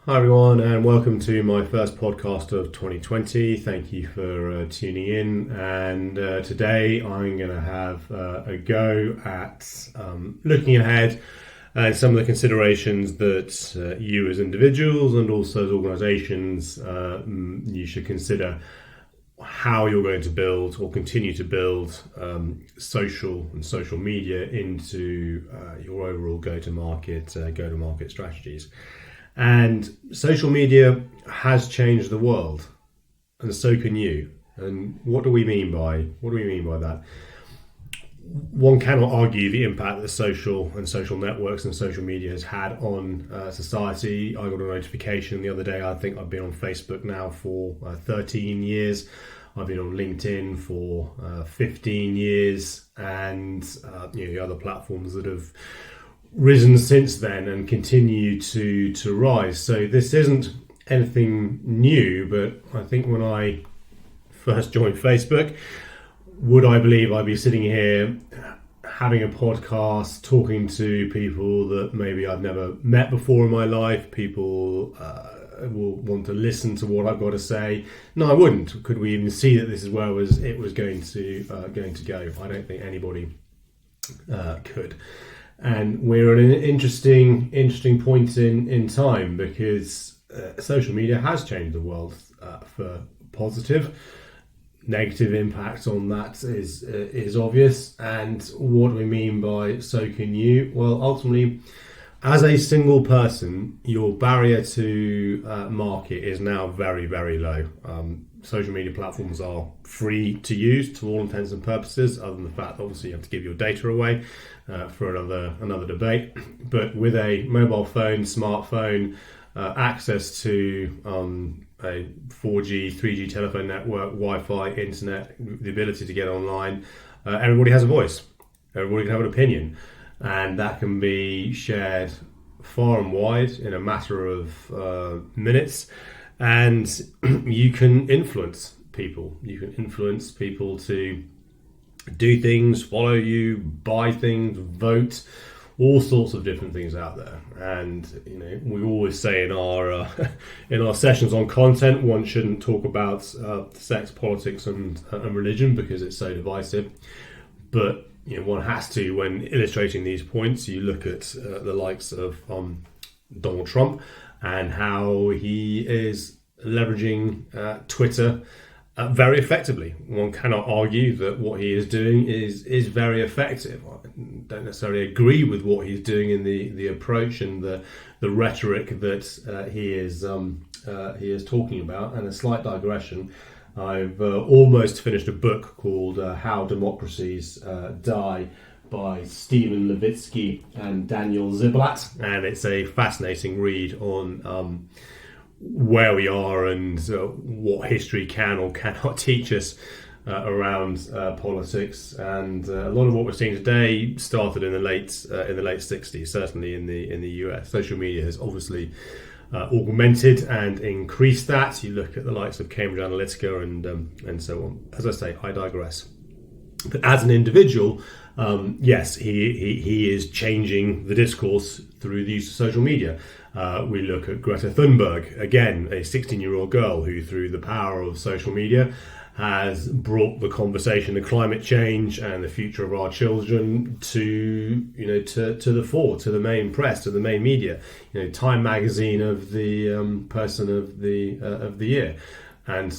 Hi everyone, and welcome to my first podcast of 2020. Thank you for tuning in. And today I'm going to have a go at looking ahead and some of the considerations that you as individuals and also as organisations you should consider how you're going to build or continue to build social and social media into your overall go-to-market strategies. And social media has changed the world, and so can you. And what do we mean by that? One cannot argue the impact that social networks and social media has had on society. I got a notification the other day. I think I've been on Facebook now for 13 years. I've been on LinkedIn for 15 years, and the other platforms that have risen since then and continue to rise. So this isn't anything new, but I think when I first joined Facebook, would I believe I'd be sitting here having a podcast, talking to people that maybe I've never met before in my life? People will want to listen to what I've got to say. No, I wouldn't. Could we even see that this is where it was going to go? I don't think anybody could. And we're at an interesting point in time, because social media has changed the world for positive. Negative impact on that is obvious. And what do we mean by so can you? Well, ultimately, as a single person, your barrier to market is now very, very low. Social media platforms are free to use to all intents and purposes, other than the fact that obviously you have to give your data away for another debate. But with a mobile phone, smartphone, access to a 4G, 3G telephone network, Wi-Fi, internet, the ability to get online, everybody has a voice. Everybody can have an opinion, and that can be shared far and wide in a matter of minutes. And you can influence people. You can influence people to do things, follow you, buy things, vote, all sorts of different things out there. And we always say in our sessions on content, one shouldn't talk about sex, politics, and religion, because it's so divisive. But one has to, when illustrating these points. You look at the likes of Donald Trump and how he is leveraging Twitter very effectively. One cannot argue that what he is doing is very effective. I don't necessarily agree with what he's doing in the approach and the rhetoric that he is talking about. And a slight digression, I've almost finished a book called How Democracies Die by Stephen Levitsky and Daniel Ziblatt, and it's a fascinating read on where we are and what history can or cannot teach us around politics. And a lot of what we're seeing today started in the late 60s, certainly in the US. Social media has obviously augmented and increased that. You look at the likes of Cambridge Analytica and so on. As I say, I digress. But as an individual, yes, he is changing the discourse through the use of social media. We look at Greta Thunberg, again, a 16-year-old girl who, through the power of social media, has brought the conversation of climate change and the future of our children to the fore, to the main press, to the main media. Time magazine of the person of the year. And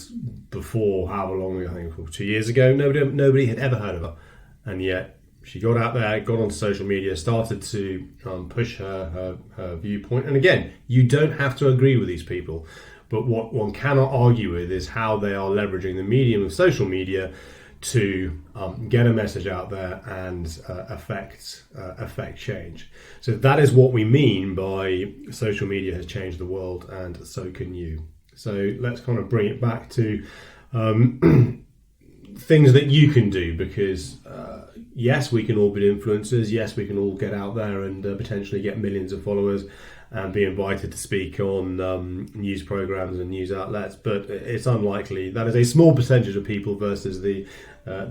before, however long, I think 2 years ago, nobody had ever heard of her. And yet she got out there, got on social media, started to push her viewpoint. And again, you don't have to agree with these people. But what one cannot argue with is how they are leveraging the medium of social media to get a message out there and affect change. So that is what we mean by social media has changed the world, and so can you. So let's kind of bring it back to things that you can do, because yes, we can all be influencers. Yes, we can all get out there and potentially get millions of followers and be invited to speak on news programs and news outlets, but it's unlikely. That is a small percentage of people versus the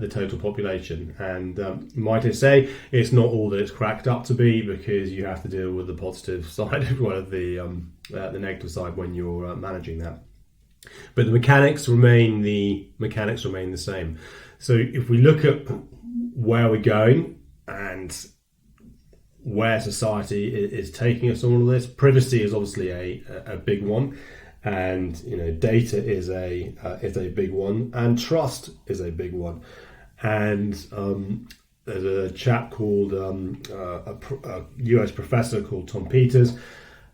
total population. And might I say, it's not all that it's cracked up to be, because you have to deal with the positive side as well as the negative side when you're managing that. But the mechanics remain the same. So if we look at where we're going and where society is taking us on all of this, privacy is obviously a big one, and data is a big one, and trust is a big one. And there's a chap called a US professor called Tom Peters,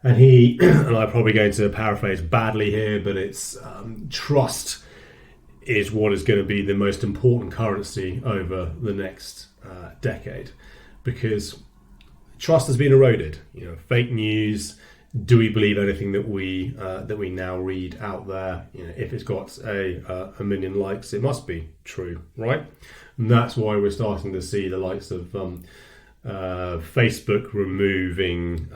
and he and I'm probably going to paraphrase badly here, but it's trust is what is going to be the most important currency over the next decade, because trust has been eroded. Fake news. Do we believe anything that we now read out there? If it's got a million likes, it must be true, right? And that's why we're starting to see the likes of Facebook removing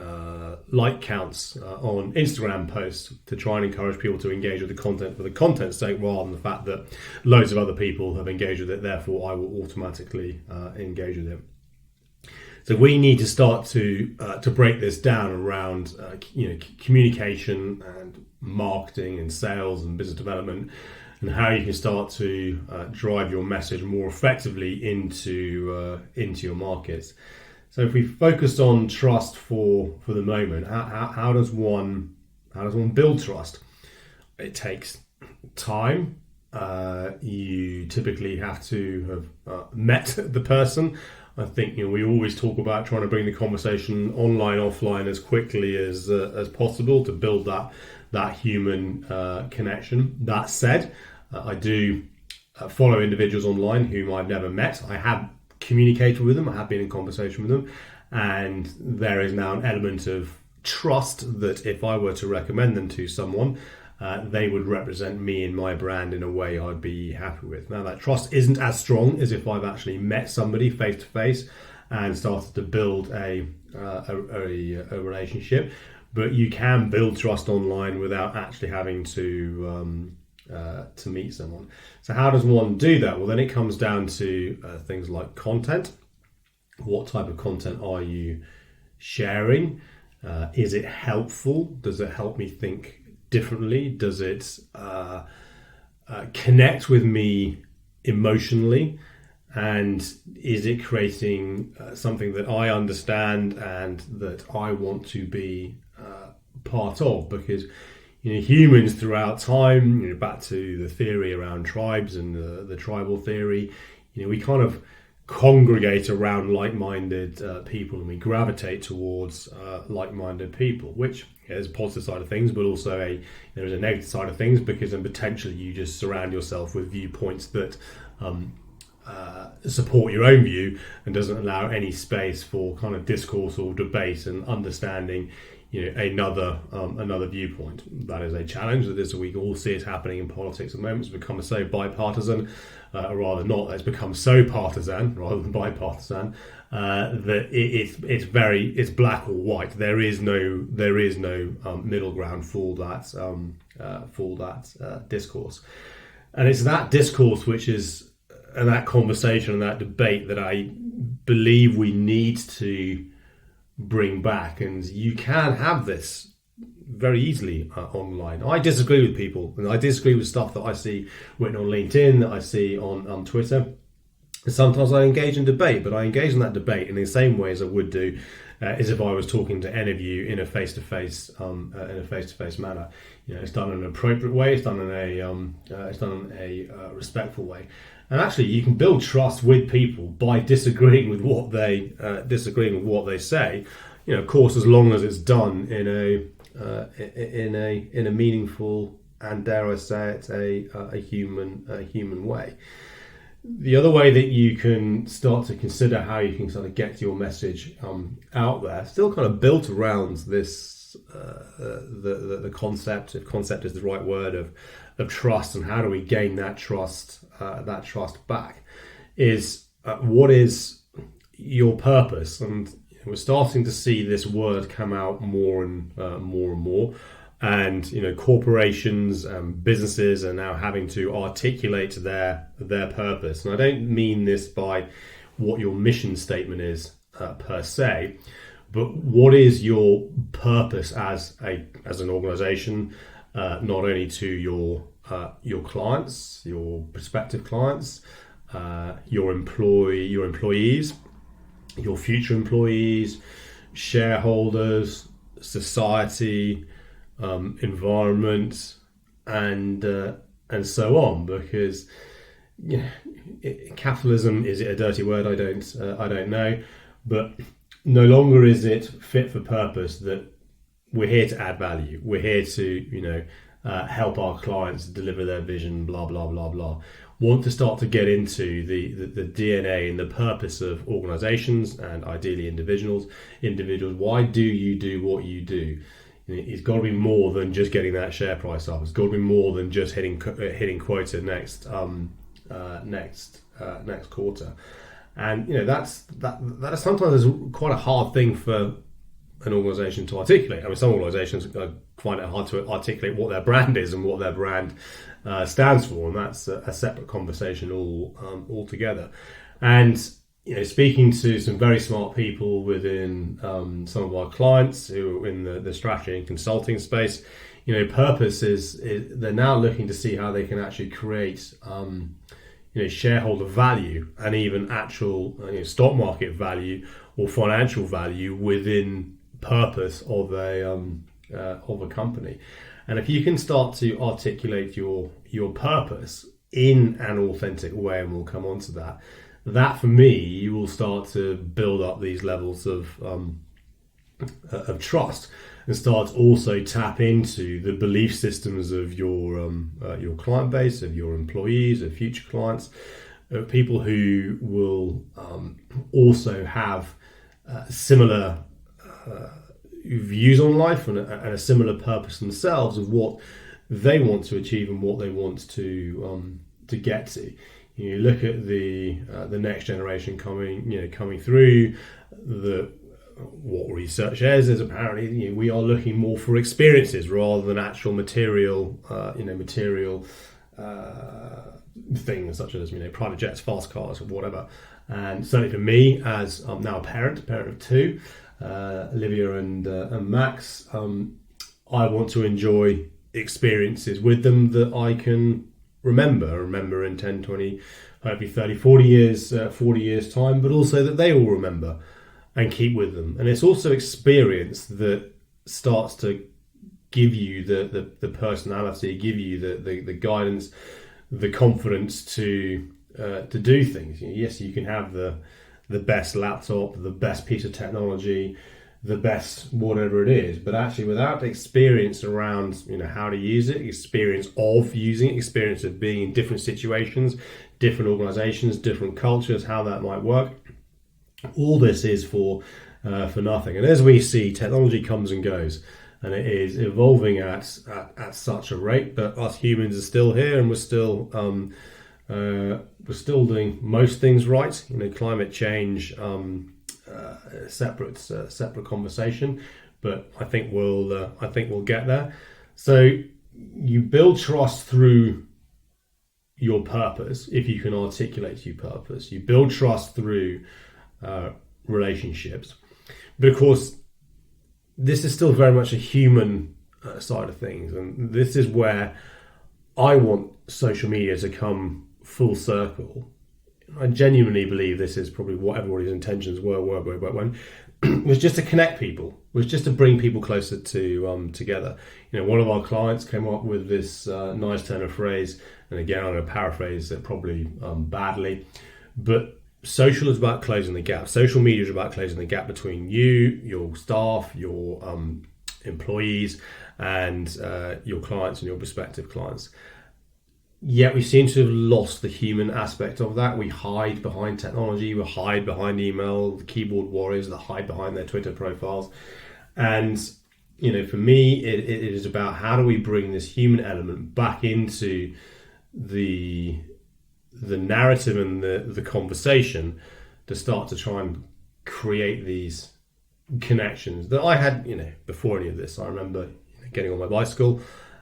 like counts on Instagram posts to try and encourage people to engage with the content for the content's sake, rather than the fact that loads of other people have engaged with it, therefore I will automatically engage with it. So we need to start to break this down around communication and marketing and sales and business development, and how you can start to drive your message more effectively into your markets. So if we focus on trust for the moment, how does one build trust? It takes time. You typically have to have met the person. I think we always talk about trying to bring the conversation online, offline as quickly as possible to build that human connection. That said, I do follow individuals online whom I've never met. I have communicated with them. I have been in conversation with them, and there is now an element of trust that if I were to recommend them to someone, they would represent me and my brand in a way I'd be happy with. Now, that trust isn't as strong as if I've actually met somebody face to face and started to build a relationship. But you can build trust online without actually having to meet someone. So how does one do that? Well, then it comes down to things like content. What type of content are you sharing? Is it helpful? Does it help me think differently? Does it connect with me emotionally? And is it creating something that I understand and that I want to be part of? Because humans throughout time, back to the theory around tribes and the tribal theory, we kind of congregate around like-minded people, and we gravitate towards like-minded people, which there's a positive side of things, but also there is a negative side of things, because then potentially you just surround yourself with viewpoints that support your own view and doesn't allow any space for kind of discourse or debate and understanding another viewpoint. That is a challenge. That is, we all see it happening in politics at the moment. It's become so bipartisan, it's become so partisan rather than bipartisan, that it's black or white. There is no middle ground for that discourse, and it's that discourse which is, and that conversation and that debate, that I believe we need to bring back. And you can have this very easily online. I disagree with people, and I disagree with stuff that I see written on LinkedIn, that I see on Twitter. And sometimes I engage in debate, but I engage in that debate in the same way as I would do as if I was talking to any of you in a face-to-face manner. It's done in an appropriate way. It's done in a respectful way. And actually, you can build trust with people by disagreeing with what they say. Of course, as long as it's done in a meaningful and, dare I say it, a human way. The other way that you can start to consider how you can sort of get your message out there, still kind of built around this the concept, if concept is the right word, of trust, and how do we gain that trust back, is what is your purpose? And And we're starting to see this word come out more and more. And corporations and businesses are now having to articulate their purpose. And I don't mean this by what your mission statement is per se, but what is your purpose as an organization, not only to your clients, your prospective clients, your employees, your future employees, shareholders, society, environment, and so on. Because capitalism, is it a dirty word? I don't know, but no longer is it fit for purpose that we're here to add value. We're here to help our clients deliver their vision. Blah blah blah blah. Want to start to get into the DNA and the purpose of organizations and ideally individuals. Why do you do what you do? It's got to be more than just getting that share price up. It's got to be more than just hitting quota next quarter. And that sometimes is quite a hard thing for an organization to articulate. I mean, some organizations find it hard to articulate what their brand is and what their brand stands for, and that's a separate conversation altogether. And speaking to some very smart people within some of our clients who are in the strategy and consulting space, purpose is they're now looking to see how they can actually create shareholder value and even actual stock market value or financial value within purpose of a company. And if you can start to articulate your purpose in an authentic way, and we'll come on to that for me, you will start to build up these levels of trust, and start to also tap into the belief systems of your client base, of your employees, of future clients, of people who will also have similar views on life and a similar purpose themselves of what they want to achieve and what they want to get to. You look at the next generation coming through. What research says is apparently we are looking more for experiences rather than actual material things such as private jets, fast cars, or whatever. And certainly for me, as I'm now a parent of two, Olivia and Max, I want to enjoy experiences with them that I can remember in 10, 20, hopefully 30, 40 years time, but also that they will remember and keep with them. And it's also experience that starts to give you the personality, give you the guidance, the confidence to do things. Yes, you can have the best laptop, the best piece of technology, the best whatever it is, but actually without experience around how to use it, experience of using it, experience of being in different situations, different organizations, different cultures, how that might work, all this is for nothing. And as we see, technology comes and goes, and it is evolving at such a rate, but us humans are still here, and we're still doing most things right. Climate change, separate conversation, but I think we'll get there. So you build trust through your purpose. If you can articulate your purpose, you build trust through relationships. But of course, this is still very much a human side of things, and this is where I want social media to come full circle. I genuinely believe this is probably what everybody's intentions were when was just to connect people, was just to bring people closer to together. One of our clients came up with this nice turn of phrase, and again I'm going to paraphrase it probably badly, but social is about closing the gap. Social media is about closing the gap between you, your staff, your employees, and your clients and your prospective clients. Yet we seem to have lost the human aspect of that. We hide behind technology, we hide behind email, the keyboard warriors that hide behind their Twitter profiles. And, for me, it is about how do we bring this human element back into the narrative and the conversation to start to try and create these connections that I had, before any of this. I remember getting on my bicycle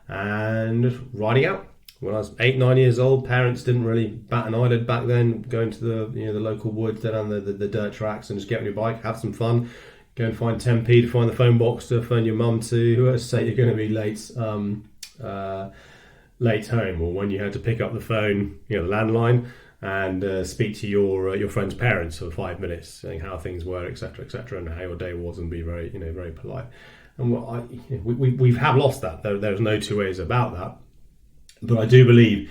and riding out. When I was 8, 9 years old, parents didn't really bat an eyelid back then. Going to the local woods, then on the dirt tracks, and just get on your bike, have some fun. Go and find 10p to find the phone box to phone your mum to say you're going to be late home, or when you had to pick up the phone, the landline, and speak to your friend's parents for 5 minutes, saying how things were, etc., and how your day was, and be very very polite. And we have lost that. There's no two ways about that. But I do believe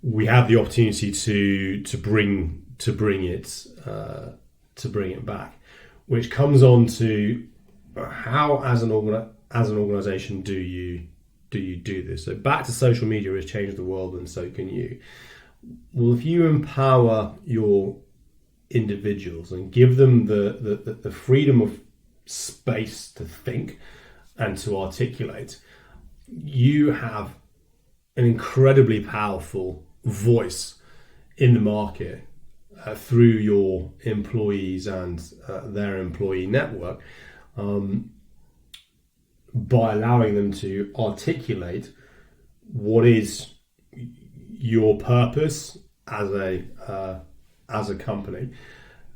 we have the opportunity to bring it back, which comes on to how, as an organization, do you do this? So back to social media has changed the world, and so can you. Well, if you empower your individuals and give them the freedom of space to think and to articulate, you have an incredibly powerful voice in the market through your employees and their employee network, by allowing them to articulate what is your purpose as a company,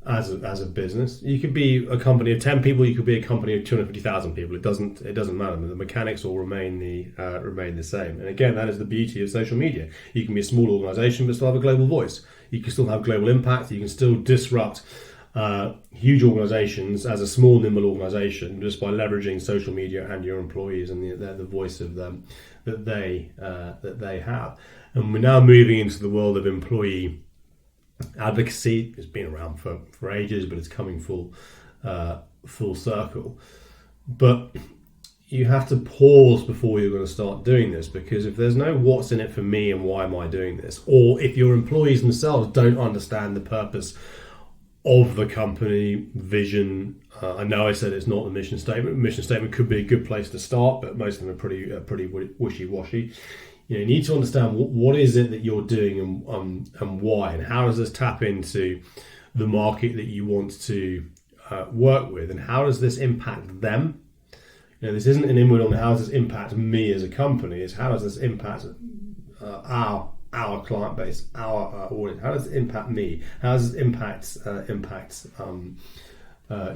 as a business. You could be a company of 10 people, you could be a company of 250,000 people. It doesn't matter. The mechanics all remain the same. And again, that is the beauty of social media. You can be a small organization but still have a global voice. You can still have global impact. You can still disrupt huge organizations as a small, nimble organization just by leveraging social media and your employees and the voice of them that they have. And we're now moving into the world of employee advocacy. It's been around for ages, but it's coming full circle. But you have to pause before you're going to start doing this, because if there's no what's in it for me and why am I doing this, or if your employees themselves don't understand the purpose of the company vision. I know I said it's not the mission statement. Mission statement could be a good place to start, but most of them are pretty wishy-washy. You need to understand what is it that you're doing and why, and how does this tap into the market that you want to work with, and how does this impact them? This isn't an inward on how does this impact me as a company. It's how does this impact our client base, our audience? How does it impact me? How does it impact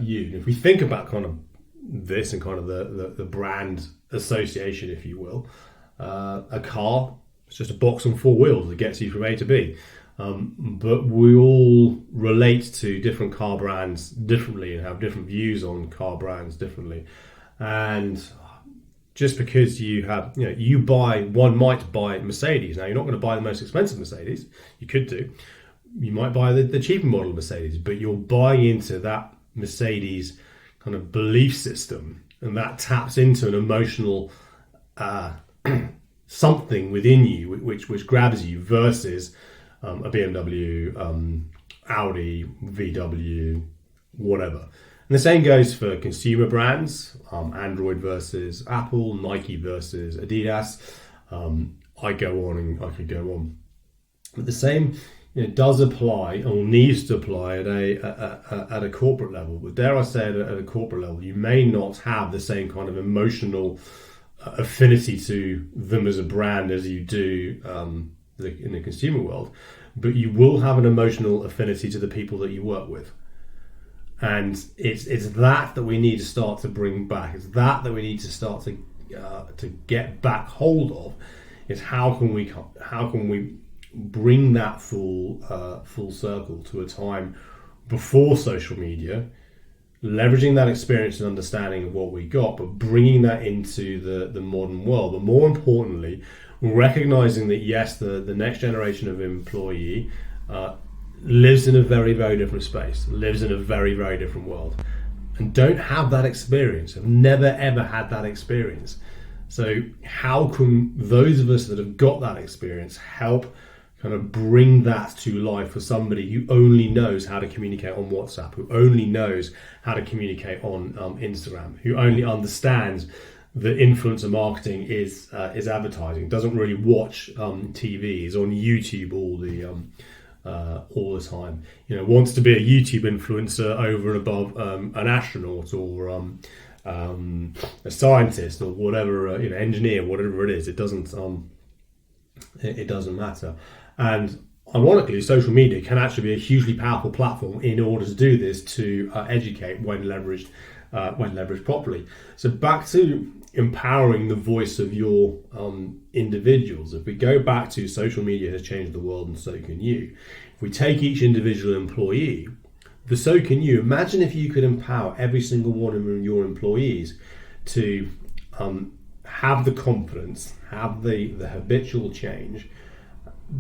you? And if we think about kind of this and kind of the brand association, if you will, a car, it's just a box on 4 wheels that gets you from A to B. But we all relate to different car brands differently and have different views on car brands differently. And just because you have, one might buy Mercedes. Now, you're not going to buy the most expensive Mercedes. You could do. You might buy the cheaper model Mercedes, but you're buying into that Mercedes kind of belief system, and that taps into an emotional something within you which grabs you, versus a BMW, Audi, VW, whatever. And the same goes for consumer brands, Android versus Apple, Nike versus Adidas. I go on and I could go on. But the same does apply, or needs to apply at a corporate level. But dare I say, at a corporate level, you may not have the same kind of emotional affinity to them as a brand as you do in the consumer world. But you will have an emotional affinity to the people that you work with. And it's that we need to start to bring back. It's that we need to start to get back hold of. Is how can we bring that full circle to a time before social media, leveraging that experience and understanding of what we got, but bringing that into the modern world. But more importantly, recognizing that yes, the next generation of employee lives in a very, very different space, lives in a very, very different world, and don't have that experience, have never ever had that experience. So how can those of us that have got that experience help kind of bring that to life for somebody who only knows how to communicate on WhatsApp, who only knows how to communicate on Instagram, who only understands that influencer marketing is advertising, doesn't really watch TV, is on YouTube all all the time. Wants to be a YouTube influencer over and above an astronaut or a scientist or whatever, engineer, whatever it is. It doesn't matter. And ironically, social media can actually be a hugely powerful platform in order to do this, to educate when leveraged properly. So back to empowering the voice of your individuals. If we go back to social media has changed the world and so can you. If we take each individual employee, the so can you. Imagine if you could empower every single one of your employees to have the confidence, have the habitual change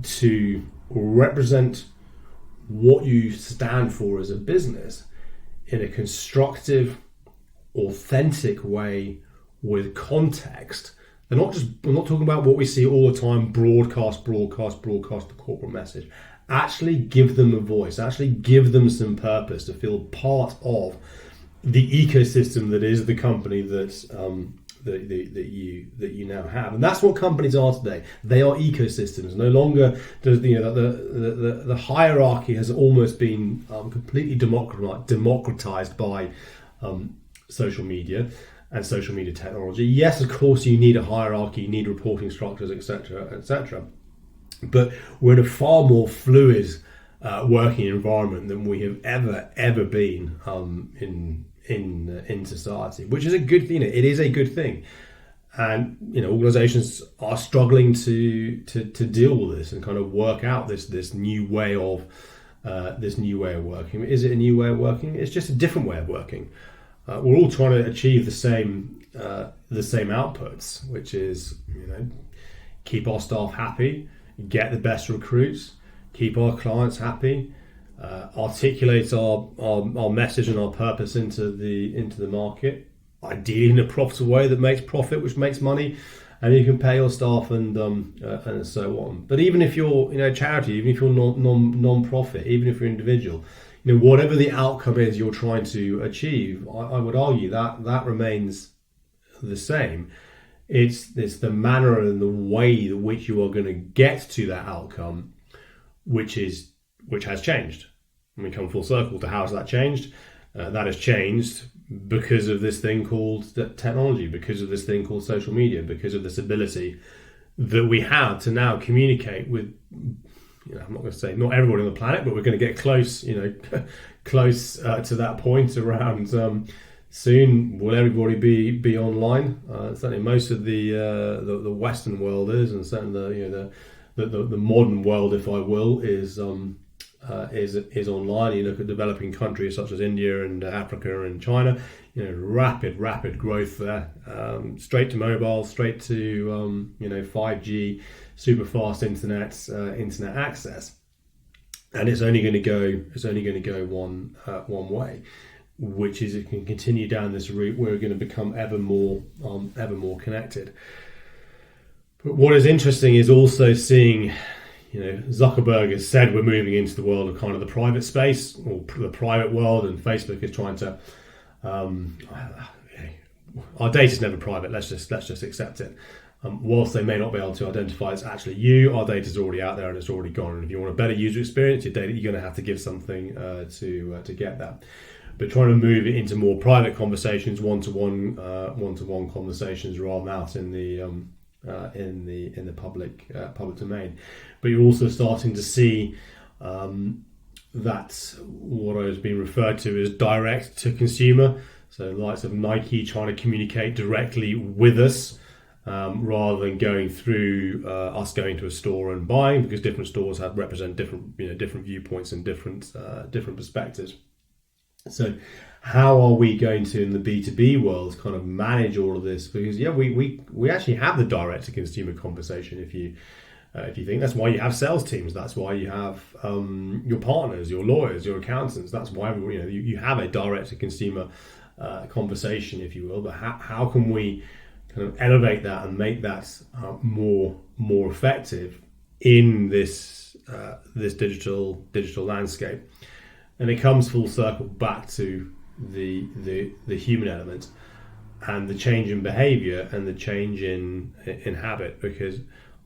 to represent what you stand for as a business in a constructive, authentic way with context. We're not talking about what we see all the time, broadcast the corporate message. Actually give them a voice, actually give them some purpose to feel part of the ecosystem that is the company that you now have. And that's what companies are today. They are ecosystems. No longer does the hierarchy has almost been completely democratized by social media and social media technology. Yes, of course, you need a hierarchy, you need reporting structures, etc. But we're in a far more fluid working environment than we have ever been in society, which is a good thing. It is a good thing, and organizations are struggling to deal with this and kind of work out this new way of working. Is it a new way of working? It's just a different way of working. We're all trying to achieve the same outputs, which is keep our staff happy, get the best recruits, keep our clients happy, articulate our message and our purpose into the market, ideally in a profitable way that makes profit, which makes money, and you can pay your staff and so on. But even if you're charity, even if you're non-profit, even if you're individual, whatever the outcome is you're trying to achieve, I would argue that remains the same. It's the manner and the way in which you are going to get to that outcome, which has changed. And we come full circle to how has that changed? That has changed because of this thing called technology, because of this thing called social media, because of this ability that we have to now communicate with, I'm not going to say not everybody on the planet, but we're going to get close, close to that point around soon. Will everybody be online? Certainly most of the Western world is, and certainly the modern world, if I will, is online. You look at developing countries such as India and Africa and China, rapid growth there, straight to mobile, straight to 5G, super fast internet access, and it's only going to go one way, which is it can continue down this route. We're going to become ever more connected. But what is interesting is also seeing, Zuckerberg has said we're moving into the world of kind of the private space or the private world, and Facebook is trying to. Our data is never private. Let's just accept it. Whilst they may not be able to identify it's actually you, our data is already out there and it's already gone. And if you want a better user experience, your data, you're going to have to give something to get that. But trying to move it into more private conversations, one-to-one conversations, rather than out in the public domain. But you're also starting to see that what has been referred to as direct to consumer. So the likes of Nike trying to communicate directly with us, rather than going through us going to a store and buying, because different stores represent different viewpoints and different perspectives. So how are we going to, in the B2B world, kind of manage all of this? Because we actually have the direct to consumer conversation. If you think, that's why you have sales teams, that's why you have your partners, your lawyers, your accountants. That's why you have a direct to consumer conversation, if you will. But how can we kind of elevate that and make that more effective in this digital landscape? And it comes full circle back to the human element and the change in behavior and the change in habit, because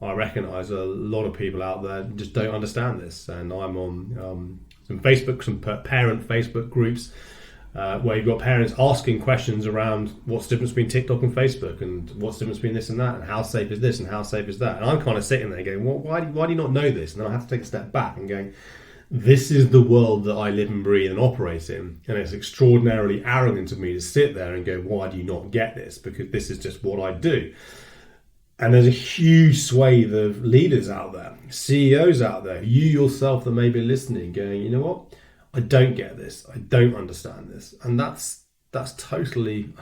I recognise a lot of people out there just don't understand this, and I'm on some parent Facebook groups where you've got parents asking questions around what's the difference between TikTok and Facebook, and what's the difference between this and that, and how safe is this and how safe is that. And I'm kind of sitting there going, well, why do you not know this? And then I have to take a step back and going, this is the world that I live and breathe and operate in, and it's extraordinarily arrogant of me to sit there and go, why do you not get this? Because this is just what I do. And there's a huge swathe of leaders out there, CEOs out there, you yourself that may be listening, going, you know what? I don't get this. I don't understand this, and that's totally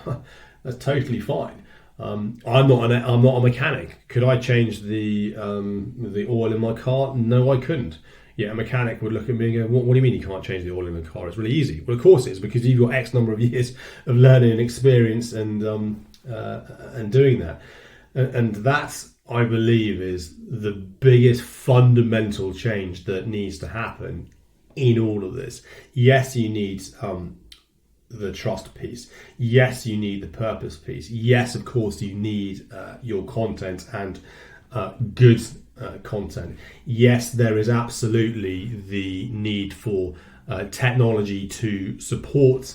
fine. I'm not a mechanic. Could I change the oil in my car? No, I couldn't. Yeah, a mechanic would look at me and go, what do you mean you can't change the oil in the car? It's really easy. Well, of course it is, because you've got X number of years of learning and experience and doing that. And that, I believe, is the biggest fundamental change that needs to happen in all of this. Yes, you need the trust piece. Yes, you need the purpose piece. Yes, of course, you need your content and good content. Yes, there is absolutely the need for technology to support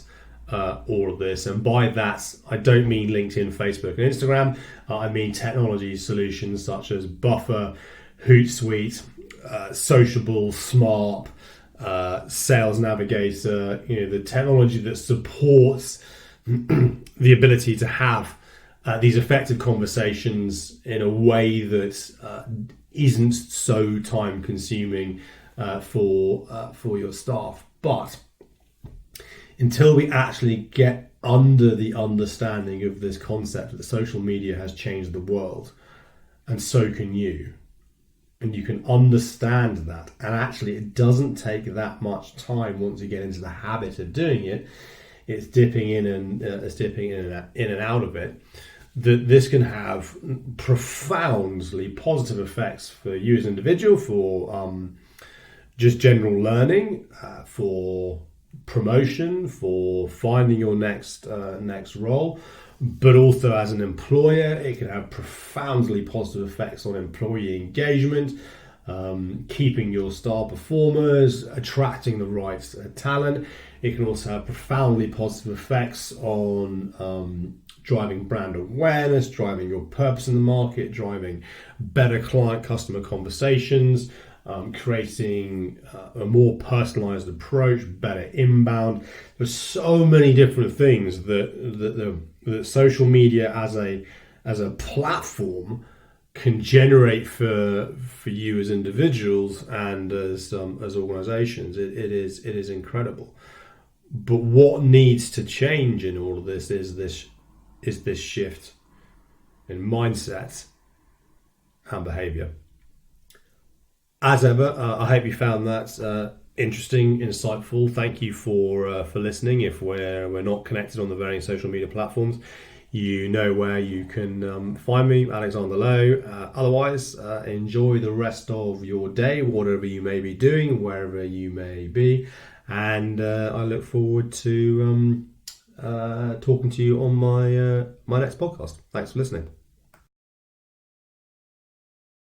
all of this, and by that I don't mean LinkedIn, Facebook and Instagram. I mean technology solutions such as Buffer, Hootsuite, Sociable, Smart, Sales Navigator, the technology that supports the ability to have these effective conversations in a way that isn't so time consuming for your staff. But until we actually get under the understanding of this concept that social media has changed the world, and so can you, and you can understand that, and actually it doesn't take that much time once you get into the habit of doing it. It's dipping in and out of it, that this can have profoundly positive effects for you as an individual, for just general learning, for promotion, for finding your next role, but also as an employer. It can have profoundly positive effects on employee engagement, keeping your star performers, attracting the right talent. It can also have profoundly positive effects on driving brand awareness, driving your purpose in the market, driving better client-customer conversations, creating a more personalized approach, better inbound. There's so many different things that social media as a platform can generate for you as individuals and as organizations. It is incredible. But what needs to change in all of this is this shift in mindset and behavior. As ever, I hope you found that interesting, insightful. Thank you for listening. If we're not connected on the varying social media platforms, you know where you can find me, Alexander Lowe. Otherwise, enjoy the rest of your day, whatever you may be doing, wherever you may be, and I look forward to talking to you on my next podcast. Thanks for listening.